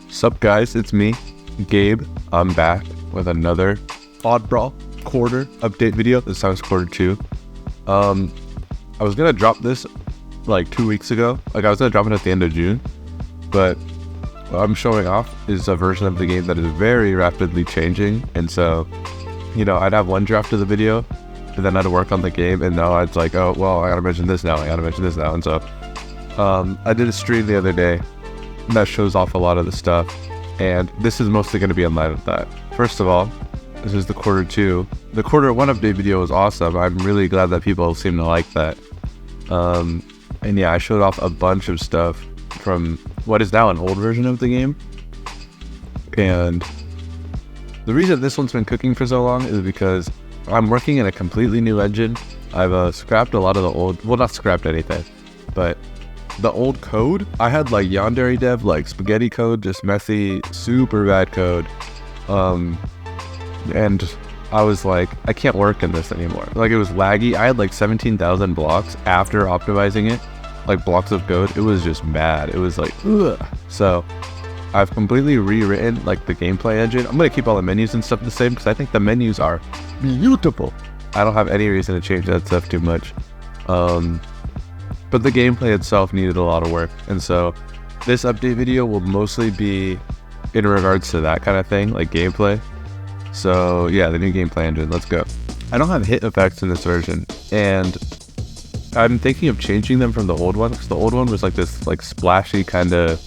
Sup guys, it's me, Gabe. I'm back with another Oddbrawl quarter update video. This time it's quarter 2. I was gonna drop this like 2 weeks ago. I was gonna drop it at the end of June, but what I'm showing off is a version of the game that is very rapidly changing. And so, I'd have one draft of the video, and then I'd work on the game, and now it's like, oh, well, I gotta mention this now, And so, I did a stream the other day that shows off a lot of the stuff, and this is mostly going to be in line with that. First of all, this is the quarter 2. The quarter 1 update video was awesome. I'm really glad that people seem to like that. And yeah, I showed off a bunch of stuff from what is now an old version of the game. And the reason this one's been cooking for so long is because I'm working in a completely new engine. I've scrapped a lot of the old, well, not scrapped anything, but the old code. I had like Yandere dev, like spaghetti code, just messy, super bad code. And I was like, I can't work in this anymore. Like, it was laggy. I had like 17,000 blocks after optimizing it, like blocks of code. It was just bad. It was like, ugh. So I've completely rewritten like the gameplay engine. I'm going to keep all the menus and stuff the same because I think the menus are beautiful. I don't have any reason to change that stuff too much. But the gameplay itself needed a lot of work. And so this update video will mostly be in regards to that kind of thing, like gameplay. So yeah, the new gameplay engine, let's go. I don't have hit effects in this version, and I'm thinking of changing them from the old one, because the old one was like this like splashy kind of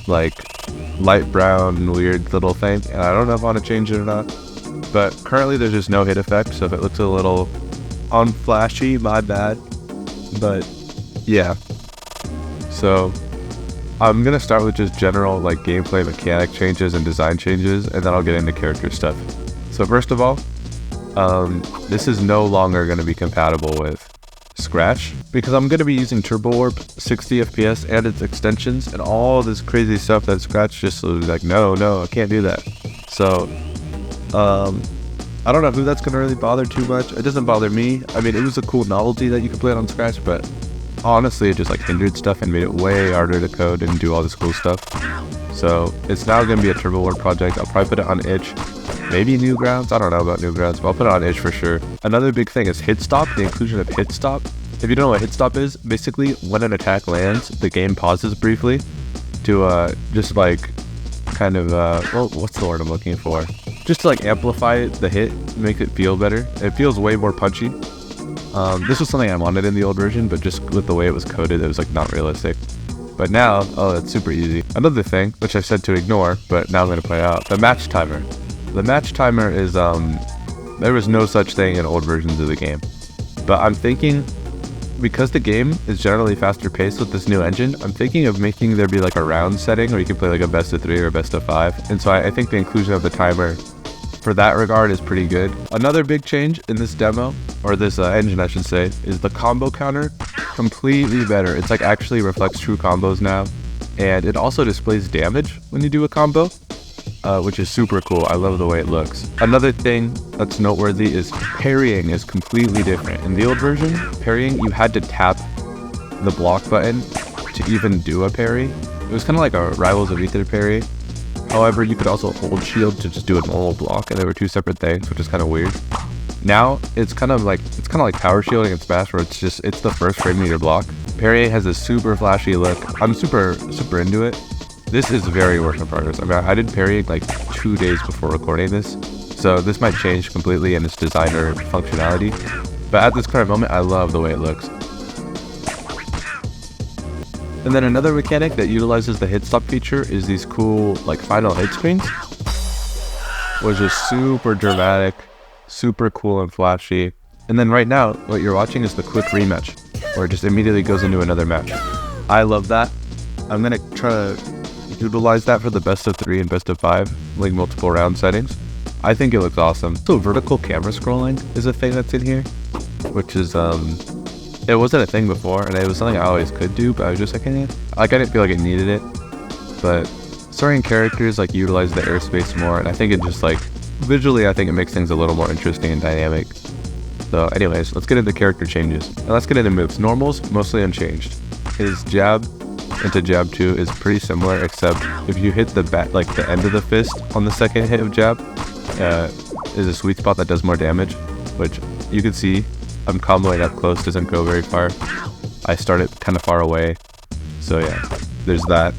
like light brown weird little thing, and I don't know if I want to change it or not. But currently there's just no hit effect, so if it looks a little unflashy, my bad. But yeah, so I'm gonna start with just general like gameplay mechanic changes and design changes, and then I'll get into character stuff. So first of all, this is no longer going to be compatible with Scratch, because I'm going to be using Turbo Warp, 60 FPS, and its extensions, and all this crazy stuff that Scratch just was like, no, I can't do that. So I don't know who that's going to really bother too much. It doesn't bother me. I mean, it was a cool novelty that you could play it on Scratch, but honestly, it just like hindered stuff and made it way harder to code and do all this cool stuff. So it's now going to be a Turbo Warp project. I'll probably put it on itch, maybe Newgrounds. I don't know about Newgrounds, but I'll put it on itch for sure. Another big thing is hitstop, the inclusion of hitstop. If you don't know what hitstop is, basically when an attack lands, the game pauses briefly to just like kind of, well, what's the word I'm looking for? Just to like amplify the hit, make it feel better. It feels way more punchy. This was something I wanted in the old version, but just with the way it was coded, it was like not realistic. But now, oh, it's super easy. Another thing, which I said to ignore, but now I'm going to play out, the match timer. The match timer is, there was no such thing in old versions of the game. But I'm thinking, because the game is generally faster paced with this new engine, I'm thinking of making there be like a round setting where you can play like a best of 3 or a best of 5. And so I think the inclusion of the timer for that regard is pretty good. Another big change in this demo, or this engine I should say, is the combo counter. Completely better. It's like actually reflects true combos now, and it also displays damage when you do a combo, which is super cool. I love the way it looks. Another thing that's noteworthy is parrying is completely different. In the old version, parrying, you had to tap the block button to even do a parry. It was kind of like a Rivals of Aether parry. However, you could also hold shield to just do a normal block, and they were two separate things, which is kind of weird. Now it's kind of like power shielding in Smash, where it's the first frame of your block. Parrying has a super flashy look. I'm super into it. This is very work in progress. I mean, I did parrying like 2 days before recording this, so this might change completely in its design or functionality. But at this current moment, I love the way it looks. And then another mechanic that utilizes the hitstop feature is these cool like final hit screens, which is super dramatic, super cool and flashy. And then right now, what you're watching is the quick rematch, where it just immediately goes into another match. I love that. I'm gonna try to utilize that for the best of 3 and best of 5, like multiple round settings. I think it looks awesome. So vertical camera scrolling is a thing that's in here, which is it wasn't a thing before, and it was something I always could do, but I was just like, I didn't feel like it needed it. But certain characters like utilize the airspace more, and I think it just like visually, I think it makes things a little more interesting and dynamic. So anyways, let's get into character changes. Now let's get into moves. Normals, mostly unchanged. His jab into jab 2 is pretty similar, except if you hit the the end of the fist on the second hit of jab, is a sweet spot that does more damage, which you can see I'm comboing up close, doesn't go very far. I start it kind of far away, so yeah, there's that.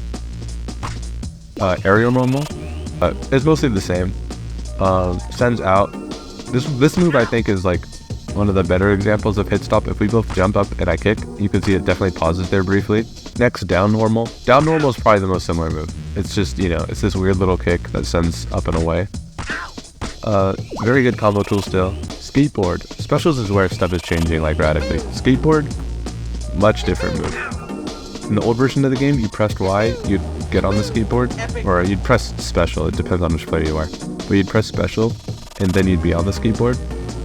Aerial normal, it's mostly the same. Sends out. This move I think is like one of the better examples of hit stop. If we both jump up and I kick, you can see it definitely pauses there briefly. Next, down normal. Down normal is probably the most similar move. It's just, you know, it's this weird little kick that sends up and away. Very good combo tool still. Skateboard. Specials is where stuff is changing like radically. Skateboard, much different move. In the old version of the game, you pressed Y, you'd get on the skateboard, or you'd press special, it depends on which player you are. But you'd press special, and then you'd be on the skateboard,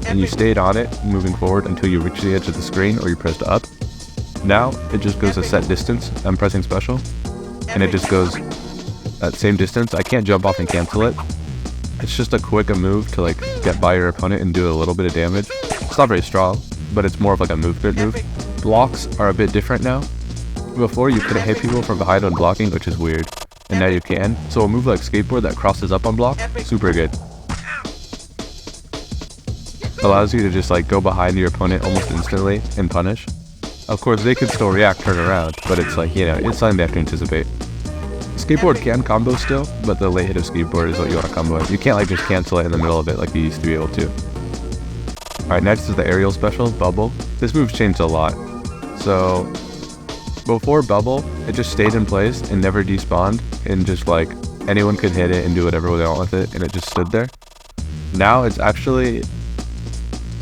and you stayed on it, moving forward until you reach the edge of the screen, or you pressed up. Now, it just goes a set distance. I'm pressing special, and it just goes that same distance. I can't jump off and cancel it. It's just a quick move to like get by your opponent and do a little bit of damage. It's not very strong, but it's more of like a movement move. Blocks are a bit different now. Before, you couldn't hit people from behind when blocking, which is weird, and now you can. So a move like skateboard that crosses up on block, super good. Allows you to just like go behind your opponent almost instantly and punish. Of course, they could still react, turn around, but it's like, you know, it's something they have to anticipate. Skateboard can combo still, but the late hit of skateboard is what you want to combo. You can't like just cancel it in the middle of it like you used to be able to. Alright, next is the aerial special, bubble. This move's changed a lot. So before bubble, it just stayed in place and never despawned, and just like anyone could hit it and do whatever they want with it, and it just stood there. Now it's actually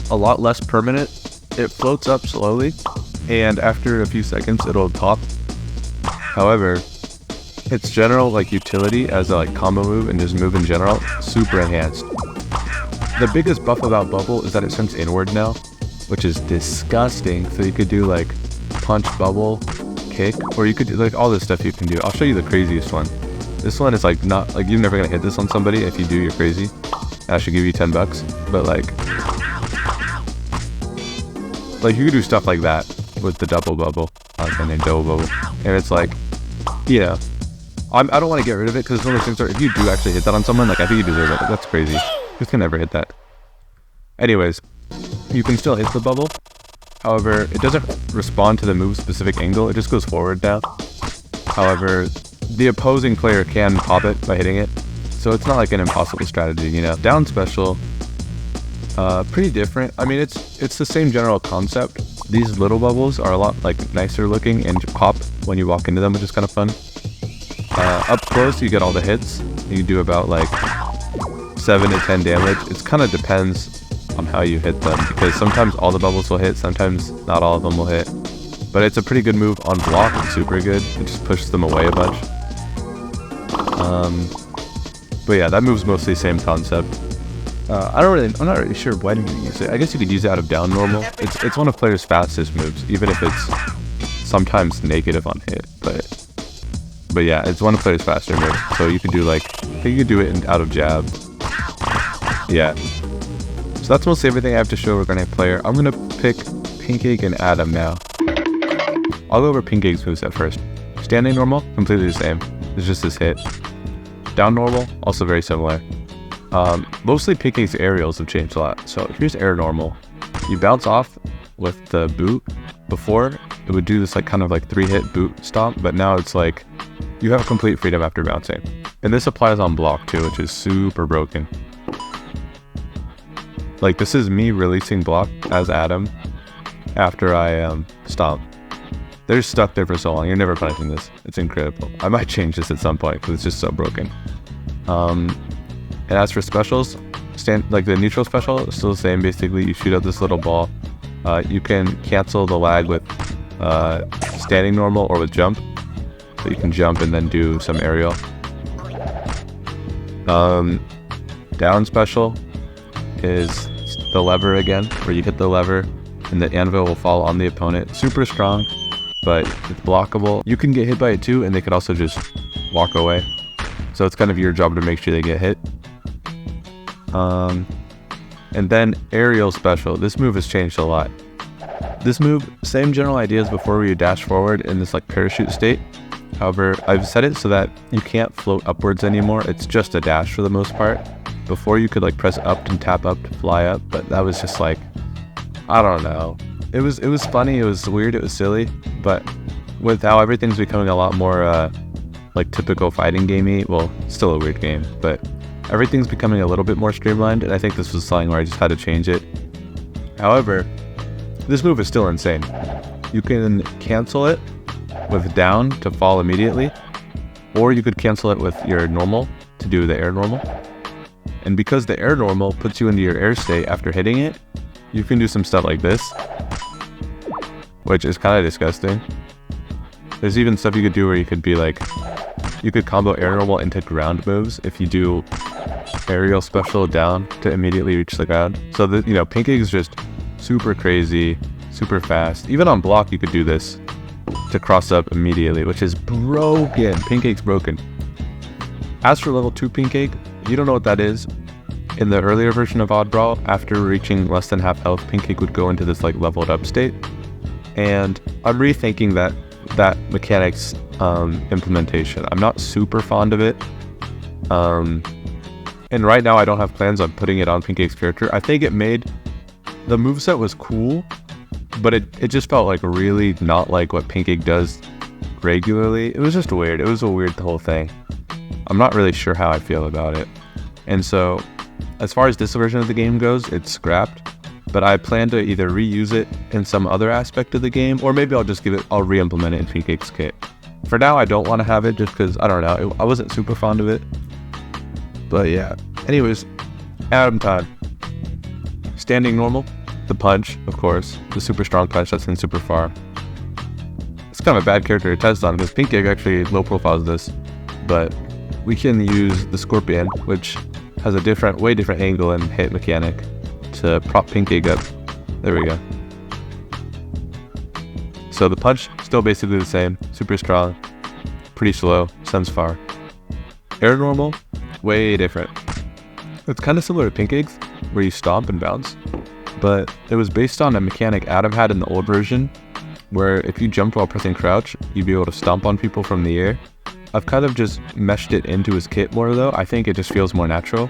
a lot less permanent. It floats up slowly, and after a few seconds it'll pop. However, its general like utility as a like combo move and just move in general, super enhanced. The biggest buff about bubble is that it sends inward now, which is disgusting. So you could do like punch, bubble, kick, or you could do like all this stuff you can do. I'll show you the craziest one. This one is like not like you're never gonna hit this on somebody. If you do, you're crazy. I should give you $10, but like you could do stuff like that with the double bubble. I like the name double bubble, and it's like, you know, I don't want to get rid of it because it's one of those things where if you do actually hit that on someone, like I think you deserve it. That's crazy. Who can never hit that? Anyways, you can still hit the bubble. However, it doesn't respond to the move specific angle. It just goes forward now. However, the opposing player can pop it by hitting it, so it's not like an impossible strategy, you know. Down special, pretty different. I mean, it's the same general concept. These little bubbles are a lot like nicer looking and pop when you walk into them, which is kind of fun. Up close, you get all the hits. You do about like 7 to 10 damage. It kind of depends on how you hit them, because sometimes all the bubbles will hit, sometimes not all of them will hit. But it's a pretty good move on block. It's super good. It just pushes them away a bunch. But yeah, that move's mostly the same concept. I'm not really sure when you use it. I guess you could use it out of down normal. It's one of players' fastest moves, even if it's sometimes negative on hit. But yeah, it's one of players' faster moves. So you could do like, I think you could do it out of jab. Yeah. So that's mostly everything I have to show regarding player. I'm gonna pick Pancake and Adam now. I'll go over Pancake's moveset first. Standing normal, completely the same. It's just this hit. Down normal, also very similar. Mostly Pancake's aerials have changed a lot. So here's air normal. You bounce off with the boot. Before, it would do this like kind of like 3-hit boot stomp, but now it's like you have complete freedom after bouncing. And this applies on block too, which is super broken. Like this is me releasing block as Adam after I stomp. They're stuck there for so long. You're never punishing this. It's incredible. I might change this at some point because it's just so broken. And as for specials, like the neutral special is still the same. Basically, you shoot out this little ball. You can cancel the lag with standing normal or with jump. So you can jump and then do some aerial. Down special is the lever again, where you hit the lever and the anvil will fall on the opponent. Super strong, but it's blockable. You can get hit by it too, and they could also just walk away. So it's kind of your job to make sure they get hit. And then aerial special. This move has changed a lot. This move, same general idea as before, where you dash forward in this like parachute state. However, I've set it so that you can't float upwards anymore. It's just a dash for the most part. Before you could like press up and tap up to fly up, but that was just like, I don't know. It was funny, it was weird, it was silly, but with how everything's becoming a lot more like typical fighting gamey, well, still a weird game, but everything's becoming a little bit more streamlined, and I think this was something where I just had to change it. However, this move is still insane. You can cancel it with down to fall immediately, or you could cancel it with your normal to do the air normal. And because the air normal puts you into your air state after hitting it, you can do some stuff like this, which is kind of disgusting. There's even stuff you could do where you could be like, you could combo air normal into ground moves if you do aerial special down to immediately reach the ground. So that, you know, Pancake is just super crazy, super fast. Even on block, you could do this to cross up immediately, which is broken. Pancake's broken. As for level 2 Pancake, if you don't know what that is, in the earlier version of Oddbrawl, after reaching less than half health, Pancake would go into this like leveled up state. And I'm rethinking that mechanics implementation. I'm not super fond of it. And right now I don't have plans on putting it on Pancake's character. I think it made the moveset was cool, but it just felt like really not like what Pancake does regularly. It was just weird. It was a weird whole thing. I'm not really sure how I feel about it. And so as far as this version of the game goes, it's scrapped, but I plan to either reuse it in some other aspect of the game, or maybe I'll re-implement it in Pancake's kit. For now, I don't want to have it just because, I don't know, I wasn't super fond of it. But yeah. Anyways, Adam time. Standing normal, the punch, of course, the super strong punch that's in super far. It's kind of a bad character to test on because Pancake actually low profiles this, but we can use the Scorpion, which has a way different angle and hit mechanic to prop Pancake up. There we go. So the punch, still basically the same, super strong, pretty slow, sends far. Air normal, way different. It's kind of similar to Pancake's, where you stomp and bounce, but it was based on a mechanic Adam had in the old version, where if you jumped while pressing crouch, you'd be able to stomp on people from the air. I've kind of just meshed it into his kit more though. I think it just feels more natural.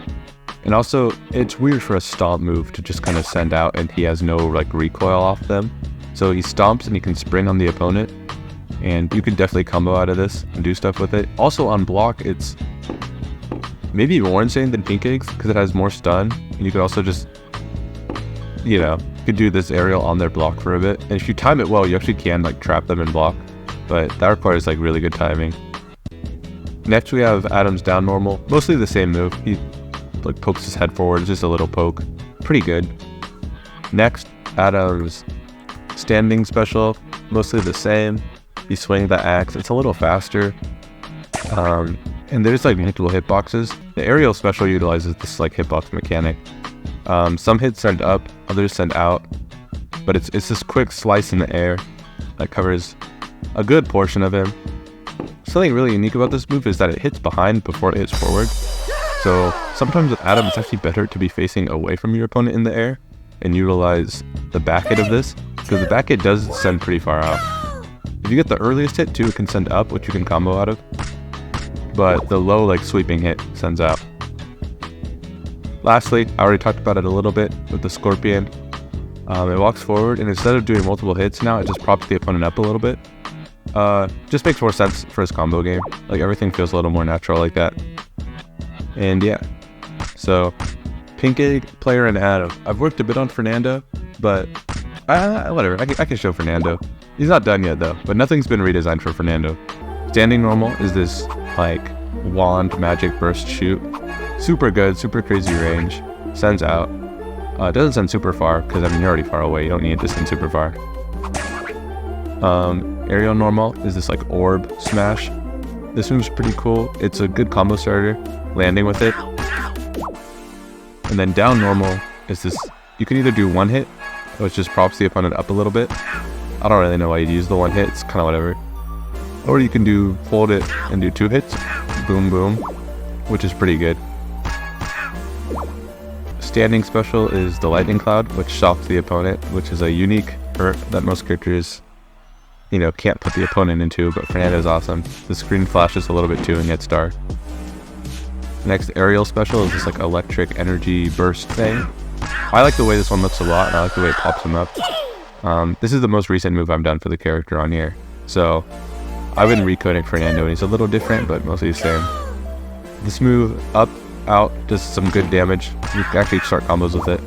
And also, it's weird for a stomp move to just kind of send out and he has no like recoil off them. So he stomps and he can spring on the opponent, and you can definitely combo out of this and do stuff with it. Also on block, it's maybe more insane than Pancake's because it has more stun, and you could also just, you know, you could do this aerial on their block for a bit. And if you time it well, you actually can like trap them in block, but that requires like really good timing. Next we have Adam's down normal, mostly the same move. He like pokes his head forward, just a little poke, pretty good. Next, Adam's standing special, mostly the same. You swing the axe, it's a little faster. And there's like multiple hitboxes. The aerial special utilizes this like hitbox mechanic. Some hits send up, others send out, but it's this quick slice in the air that covers a good portion of him. Something really unique about this move is that it hits behind before it hits forward. So sometimes with Adam, it's actually better to be facing away from your opponent in the air and utilize the back hit of this, because the back hit does send pretty far out. If you get the earliest hit too, it can send up, which you can combo out of, but the low like sweeping hit sends out. Lastly, I already talked about it a little bit with the Scorpion. It walks forward, and instead of doing multiple hits now, it just props the opponent up a little bit. Just makes more sense for his combo game. Like everything feels a little more natural like that. And yeah, so Pancake, Player, and Adam. I've worked a bit on Fernando, but whatever, I can show Fernando. He's not done yet though, but nothing's been redesigned for Fernando. Standing normal is this like wand magic burst shoot. Super good, super crazy range. Sends out. It doesn't send super far, because I mean you're already far away, you don't need it to send super far. Aerial normal is this like orb smash. This move's pretty cool. It's a good combo starter, landing with it. And then down normal is this, you can either do one hit, which just props the opponent up a little bit. I don't really know why you'd use the one hit, it's kind of whatever. Or you can do hold it and do 2 hits, boom boom, which is pretty good. Standing special is the lightning cloud, which shocks the opponent, which is a unique hurt that most characters can't put the opponent into, but Fernando's awesome. The screen flashes a little bit too and gets dark. Next aerial special is this like electric energy burst thing. I like the way this one looks a lot, and I like the way it pops him up. This is the most recent move I've done for the character on here. So I've been recoding Fernando, and he's a little different, but mostly the same. This move, up, out, does some good damage. You can actually start combos with it.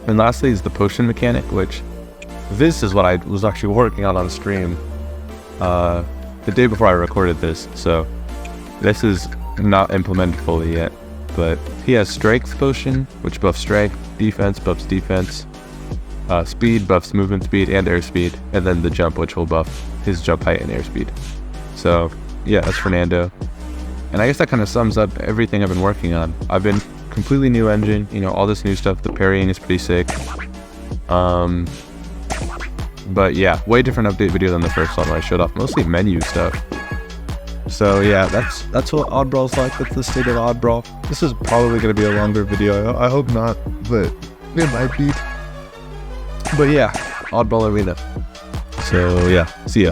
And lastly is the potion mechanic, which this is what I was actually working on stream the day before I recorded this. So this is not implemented fully yet, but he has strength potion, which buffs strength, defense buffs defense, speed buffs movement speed and airspeed, and then the jump, which will buff his jump height and airspeed. So yeah, that's Fernando. And I guess that kind of sums up everything I've been working on. I've been completely new engine, all this new stuff. The parrying is pretty sick. But yeah, way different update video than the first one where I showed off mostly menu stuff. So yeah, that's what Oddbrawl's like. That's the state of Oddbrawl. This is probably going to be a longer video. I hope not, but it might be. But yeah, Oddbrawl Arena. So yeah, see ya.